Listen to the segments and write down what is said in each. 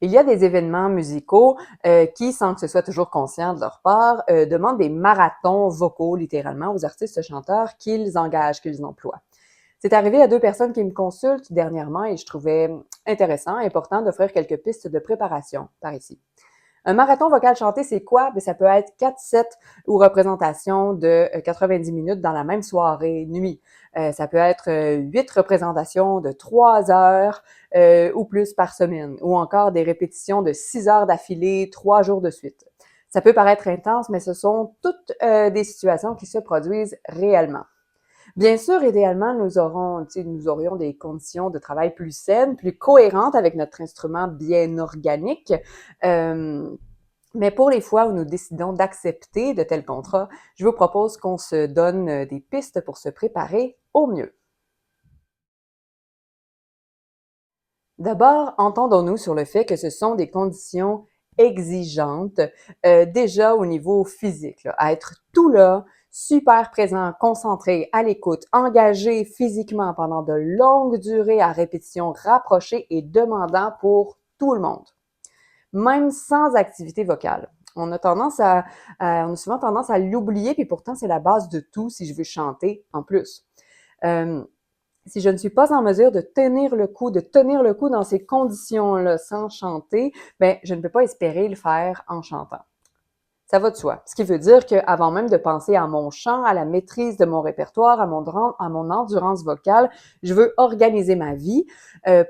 Il y a des événements musicaux qui, sans que ce soit toujours conscient de leur part, demandent des marathons vocaux, littéralement, aux artistes chanteurs qu'ils engagent, qu'ils emploient. C'est arrivé à deux personnes qui me consultent dernièrement et je trouvais intéressant, important d'offrir quelques pistes de préparation par ici. Un marathon vocal chanté, c'est quoi? Bien, ça peut être 4 sets ou représentations de 90 minutes dans la même soirée, nuit. Ça peut être 8 représentations de 3 heures ou plus par semaine, ou encore des répétitions de 6 heures d'affilée, 3 jours de suite. Ça peut paraître intense, mais ce sont toutes des situations qui se produisent réellement. Bien sûr, idéalement, nous aurions des conditions de travail plus saines, plus cohérentes avec notre instrument bien organique. Euh, mais pour les fois où nous décidons d'accepter de tels contrats, je vous propose qu'on se donne des pistes pour se préparer au mieux. D'abord, entendons-nous sur le fait que ce sont des conditions exigeantes, déjà au niveau physique, là, à être tout là, super présent, concentré, à l'écoute, engagé physiquement pendant de longues durées à répétition rapprochée et demandant pour tout le monde, même sans activité vocale. On a souvent tendance à l'oublier, puis pourtant c'est la base de tout si je veux chanter en plus. Euh, si je ne suis pas en mesure de tenir le coup dans ces conditions-là sans chanter, ben, je ne peux pas espérer le faire en chantant. Ça va de soi. Ce qui veut dire qu'avant même de penser à mon chant, à la maîtrise de mon répertoire, à mon endurance vocale, je veux organiser ma vie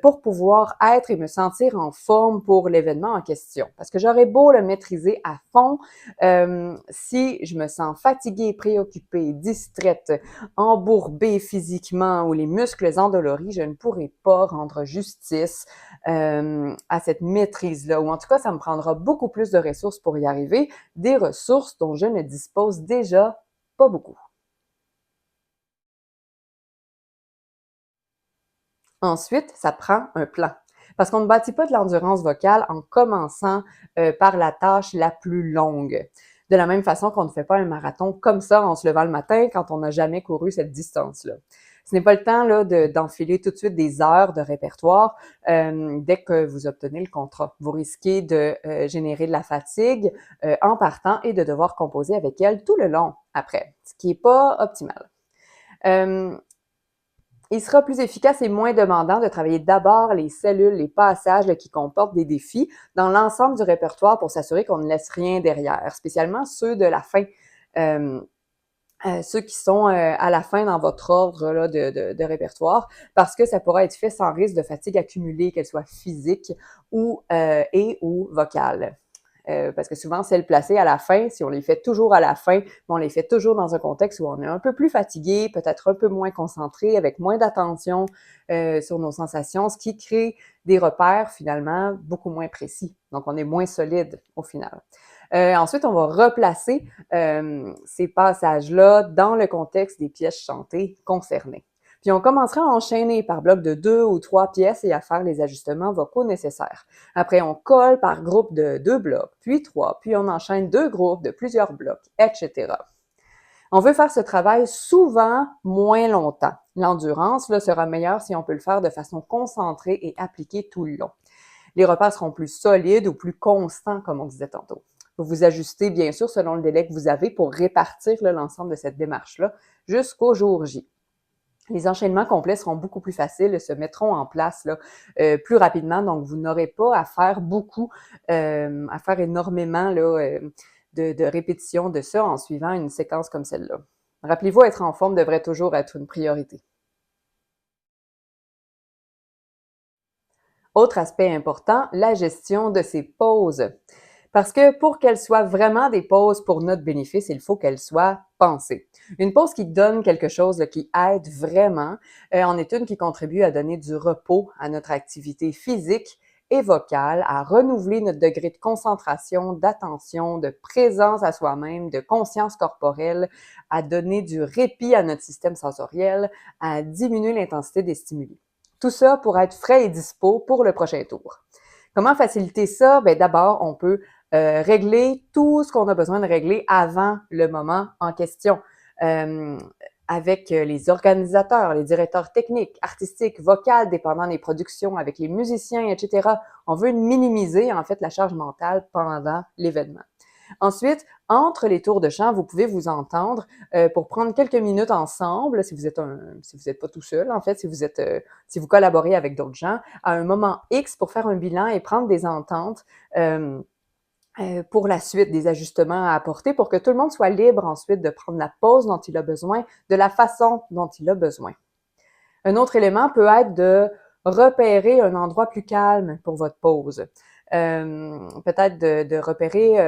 pour pouvoir être et me sentir en forme pour l'événement en question. Parce que j'aurais beau le maîtriser à fond, si je me sens fatiguée, préoccupée, distraite, embourbée physiquement ou les muscles endoloris, je ne pourrai pas rendre justice à cette maîtrise-là. Ou en tout cas, ça me prendra beaucoup plus de ressources pour y arriver, des ressources dont je ne dispose déjà pas beaucoup. Ensuite, ça prend un plan. Parce qu'on ne bâtit pas de l'endurance vocale en commençant par la tâche la plus longue. De la même façon qu'on ne fait pas un marathon comme ça en se levant le matin quand on n'a jamais couru cette distance-là. Ce n'est pas le temps là, d'enfiler tout de suite des heures de répertoire dès que vous obtenez le contrat. Vous risquez de générer de la fatigue en partant et de devoir composer avec elle tout le long après, ce qui n'est pas optimal. Euh, il sera plus efficace et moins demandant de travailler d'abord les cellules, les passages là, qui comportent des défis dans l'ensemble du répertoire pour s'assurer qu'on ne laisse rien derrière, spécialement ceux de la fin. Euh, Ceux qui sont à la fin dans votre ordre là, de répertoire, parce que ça pourra être fait sans risque de fatigue accumulée, qu'elle soit physique ou vocale. Parce que souvent, celles placées à la fin, si on les fait toujours à la fin, on les fait toujours dans un contexte où on est un peu plus fatigué, peut-être un peu moins concentré, avec moins d'attention sur nos sensations, ce qui crée des repères finalement beaucoup moins précis. Donc, on est moins solide au final. Ensuite, on va replacer ces passages-là dans le contexte des pièces chantées concernées. Puis on commencera à enchaîner par bloc de 2 ou 3 pièces et à faire les ajustements vocaux nécessaires. Après, on colle par groupe de 2 blocs, puis 3, puis on enchaîne 2 groupes de plusieurs blocs, etc. On veut faire ce travail souvent moins longtemps. L'endurance là, sera meilleure si on peut le faire de façon concentrée et appliquée tout le long. Les repas seront plus solides ou plus constants, comme on disait tantôt. Vous vous ajustez, bien sûr, selon le délai que vous avez pour répartir l'ensemble de cette démarche-là jusqu'au jour J. Les enchaînements complets seront beaucoup plus faciles et se mettront en place là, plus rapidement. Donc, vous n'aurez pas à faire à faire énormément là, de répétitions de ça en suivant une séquence comme celle-là. Rappelez-vous, être en forme devrait toujours être une priorité. Autre aspect important, la gestion de ces pauses. Parce que pour qu'elles soient vraiment des pauses pour notre bénéfice, il faut qu'elles soient pensées. Une pause qui donne quelque chose, qui aide vraiment, en est une qui contribue à donner du repos à notre activité physique et vocale, à renouveler notre degré de concentration, d'attention, de présence à soi-même, de conscience corporelle, à donner du répit à notre système sensoriel, à diminuer l'intensité des stimuli. Tout ça pour être frais et dispo pour le prochain tour. Comment faciliter ça? Bien, d'abord, on peut régler tout ce qu'on a besoin de régler avant le moment en question. avec les organisateurs, les directeurs techniques, artistiques, vocales, dépendant des productions, avec les musiciens, etc. On veut minimiser, en fait, la charge mentale pendant l'événement. Ensuite, entre les tours de chant, vous pouvez vous entendre pour prendre quelques minutes ensemble, si vous êtes pas tout seul, en fait, si vous collaborez avec d'autres gens, à un moment X pour faire un bilan et prendre des ententes pour la suite, des ajustements à apporter pour que tout le monde soit libre ensuite de prendre la pause dont il a besoin, de la façon dont il a besoin. Un autre élément peut être de repérer un endroit plus calme pour votre pause. Peut-être de repérer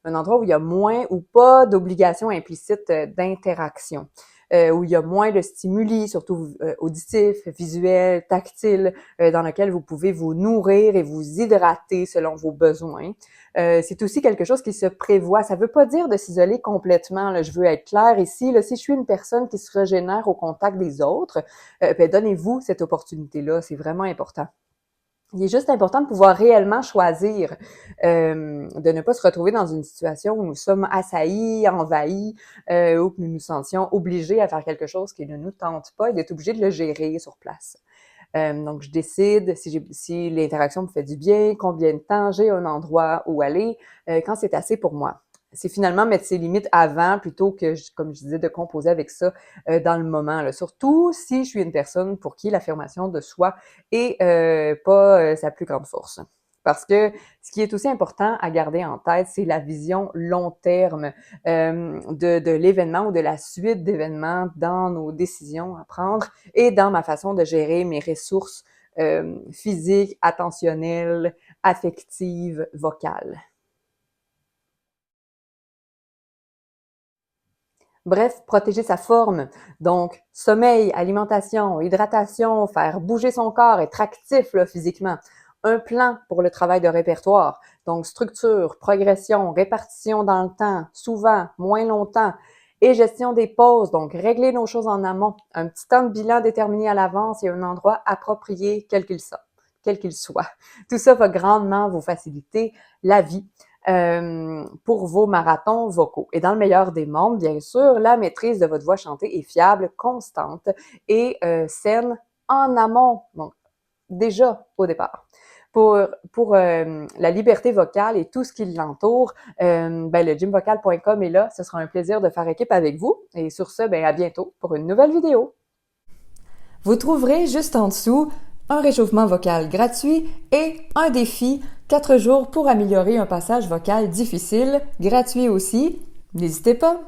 un endroit où il y a moins ou pas d'obligation implicite d'interaction, où il y a moins de stimuli, surtout auditifs, visuels, tactiles, dans lequel vous pouvez vous nourrir et vous hydrater selon vos besoins. C'est aussi quelque chose qui se prévoit. Ça ne veut pas dire de s'isoler complètement. Là, je veux être claire ici. Là, si je suis une personne qui se régénère au contact des autres, ben, donnez-vous cette opportunité-là. C'est vraiment important. Il est juste important de pouvoir réellement choisir, de ne pas se retrouver dans une situation où nous sommes assaillis, envahis, ou que nous nous sentions obligés à faire quelque chose qui ne nous tente pas et d'être obligés de le gérer sur place. Donc, je décide si l'interaction me fait du bien, combien de temps j'ai un endroit où aller, quand c'est assez pour moi. C'est finalement mettre ses limites avant plutôt que, comme je disais, de composer avec ça dans le moment. Là. Surtout si je suis une personne pour qui l'affirmation de soi est pas sa plus grande force. Parce que ce qui est aussi important à garder en tête, c'est la vision long terme de l'événement ou de la suite d'événements dans nos décisions à prendre et dans ma façon de gérer mes ressources physiques, attentionnelles, affectives, vocales. Bref, protéger sa forme. Donc, sommeil, alimentation, hydratation, faire bouger son corps, être actif là, physiquement. Un plan pour le travail de répertoire. Donc, structure, progression, répartition dans le temps, souvent, moins longtemps. Et gestion des pauses, donc régler nos choses en amont. Un petit temps de bilan déterminé à l'avance et un endroit approprié, quel qu'il soit. Tout ça va grandement vous faciliter la vie pour vos marathons vocaux. Et dans le meilleur des mondes, bien sûr, la maîtrise de votre voix chantée est fiable, constante et saine en amont, donc déjà au départ. Pour la liberté vocale et tout ce qui l'entoure, ben, le gymvocal.com est là. Ce sera un plaisir de faire équipe avec vous. Et sur ce, ben, à bientôt pour une nouvelle vidéo. Vous trouverez juste en dessous un réchauffement vocal gratuit et un défi 4 jours pour améliorer un passage vocal difficile, gratuit aussi. N'hésitez pas!